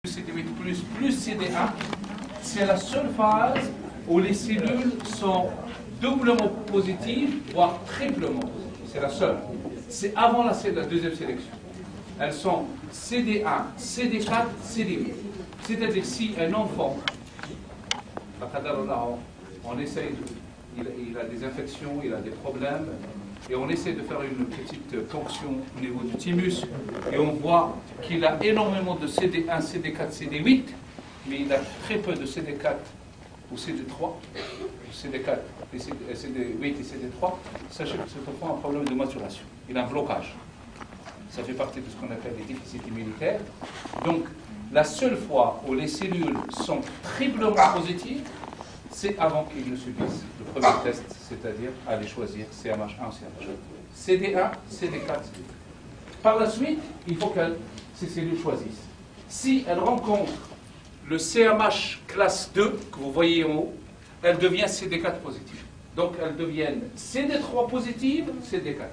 CD8 plus CD1, c'est la seule phase où les cellules sont doublement positives, voire triplement positives. C'est la seule. C'est avant la deuxième sélection. Elles sont CD1, CD4, CD8. C'est-à-dire si un enfant, on essaye, il a des infections, il a des problèmes, et on essaie de faire une petite ponction au niveau du thymus, et on voit qu'il a énormément de CD1, CD4, CD8, mais il a très peu de CD4 ou CD3, CD4, CD8 et CD3. Sachez que cet enfant a un problème de maturation. Il a un blocage. Ça fait partie de ce qu'on appelle les déficits immunitaires. Donc, la seule fois où les cellules sont triplement positives, c'est avant qu'ils ne subissent le premier test, c'est-à-dire aller choisir CMH1 ou CMH2. CD1, CD4, CD8. Par la suite, il faut que ces cellules choisissent. Si elles rencontrent le CMH classe 2, que vous voyez en haut, elles deviennent CD4 positives. Donc elles deviennent CD3 positives, CD4.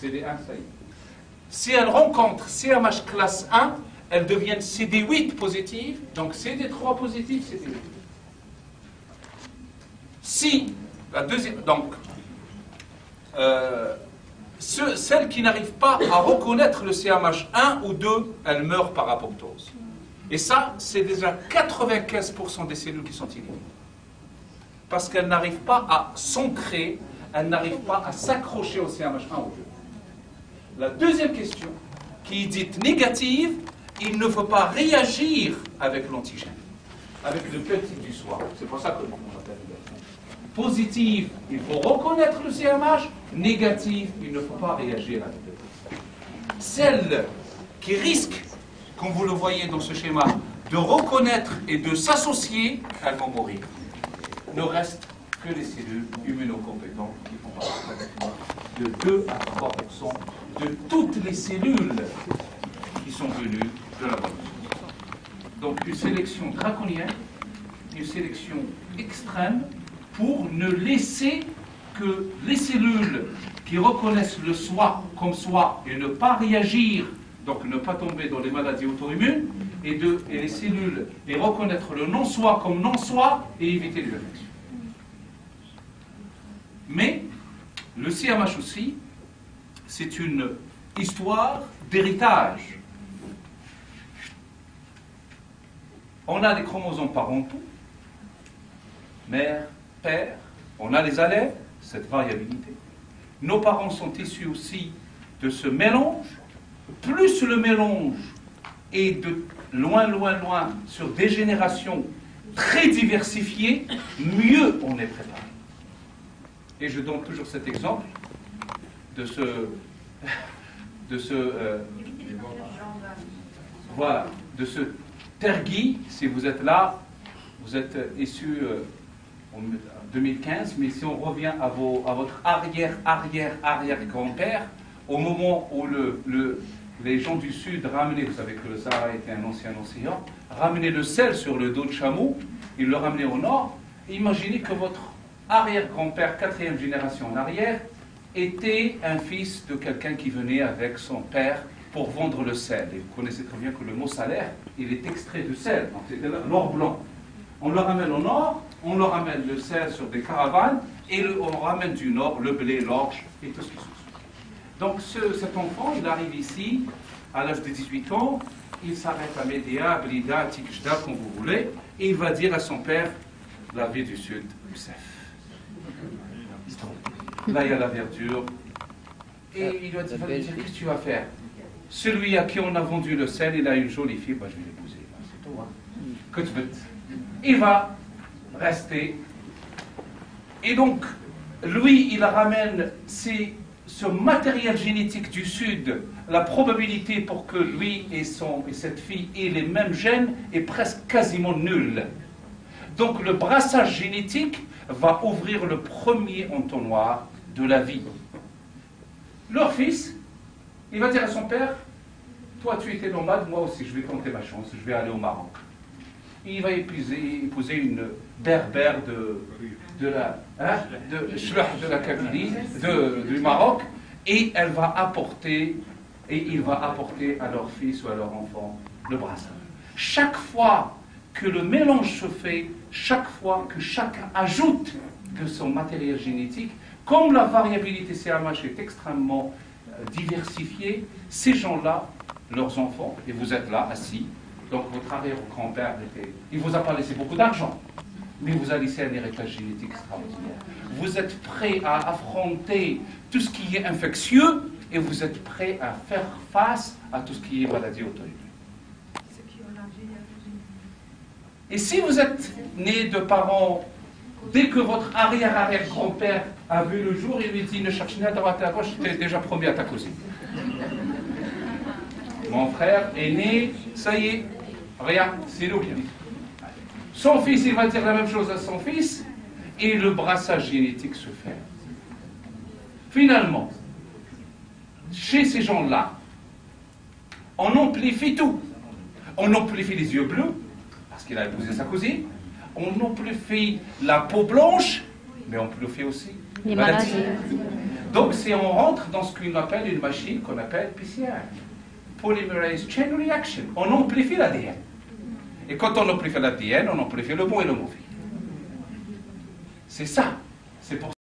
CD1, ça y est. Si elles rencontrent CMH classe 1, elles deviennent CD8 positives, donc CD3 positive, CD8. Si la deuxième, donc celles qui n'arrivent pas à reconnaître le CMH1 ou 2, elles meurent par apoptose. Et ça, c'est déjà 95% des cellules qui sont éliminées. Parce qu'elles n'arrivent pas à s'ancrer, elles n'arrivent pas à s'accrocher au CMH1 ou 2. La deuxième question, qui est dite négative, il ne faut pas réagir avec l'antigène, avec le peptide du soir. C'est pour ça que nous appelle négative. Positive, il faut reconnaître le CMH. Négative, il ne faut pas réagir avec le peptide. Celles qui risquent, comme vous le voyez dans ce schéma, de reconnaître et de s'associer, elles vont mourir. Il ne reste que les cellules immunocompétentes qui font partie de 2 à 3% de toutes les cellules qui sont venues de la bonne. Donc une sélection draconienne, une sélection extrême pour ne laisser que les cellules qui reconnaissent le soi comme soi et ne pas réagir, donc ne pas tomber dans les maladies auto-immunes, et les cellules et reconnaître le non-soi comme non-soi et éviter les infections. Mais le CMH aussi, c'est une histoire d'héritage. On a des chromosomes parentaux, mère, père, on a les allèles, cette variabilité. Nos parents sont issus aussi de ce mélange. Plus le mélange est de loin, loin, loin sur des générations très diversifiées, mieux on est préparé. Et je donne toujours cet exemple de ce tergui. Si vous êtes là, vous êtes issu en 2015, mais si on revient à votre arrière-arrière-arrière-grand-père, au moment où les gens du Sud ramenaient, vous savez que le Sahara était un ancien océan, ramenaient le sel sur le dos de chameau, ils le ramenaient au nord. Imaginez que votre arrière-grand-père, 4e génération en arrière, était un fils de quelqu'un qui venait avec son père pour vendre le sel. Et vous connaissez très bien que le mot salaire, il est extrait de sel, donc c'était l'or blanc. On le ramène au nord, on le ramène le sel sur des caravanes, et on ramène du nord le blé, l'orge et tout ce qui se suit. Donc cet enfant, il arrive ici, à l'âge de 18 ans, il s'arrête à Médéa, Blida, Tikjda, comme vous voulez, et il va dire à son père, la vie du Sud, Youssef. Là, il y a la verdure. Et il lui a dit, qu'est-ce que tu vas faire? Celui à qui on a vendu le sel, il a une jolie fille, bah, je vais l'épouser. C'est tout, hein. Il va rester. Et donc, lui, il ramène ce matériel génétique du Sud. La probabilité pour que lui et cette fille aient les mêmes gènes est presque quasiment nulle. Donc, le brassage génétique va ouvrir le premier entonnoir de la vie. Leur fils, il va dire à son père, toi tu étais nomade, moi aussi je vais tenter ma chance, je vais aller au Maroc. Il va épouser une berbère de la Kabylie, du Maroc, et il va apporter à leur fils ou à leur enfant le brassage. Chaque fois que le mélange se fait, chaque fois que chacun ajoute de son matériel génétique, comme la variabilité CMH est extrêmement diversifiée, ces gens-là, leurs enfants, et vous êtes là, assis, donc votre arrière-grand-père, il ne vous a pas laissé beaucoup d'argent, mais vous a laissé un héritage génétique extraordinaire. Vous êtes prêt à affronter tout ce qui est infectieux et vous êtes prêt à faire face à tout ce qui est maladie auto-immune. Et si vous êtes né de parents, dès que votre arrière-arrière-grand-père a vu le jour, il lui dit « Ne cherche ni à droite et à gauche, tu t'es déjà promis à ta cousine. » Mon frère est né, ça y est, regarde, c'est nous qui dit. Son fils, il va dire la même chose à son fils, et le brassage génétique se fait. Finalement, chez ces gens-là, on amplifie tout. On amplifie les yeux bleus, parce qu'il a épousé sa cousine. On amplifie la peau blanche, mais on amplifie aussi les maladies. Donc, c'est on rentre dans ce qu'on appelle une machine qu'on appelle PCR, Polymerase Chain Reaction. On amplifie l'ADN. Et quand on amplifie l'ADN, on amplifie le bon et le mauvais. C'est ça. C'est pour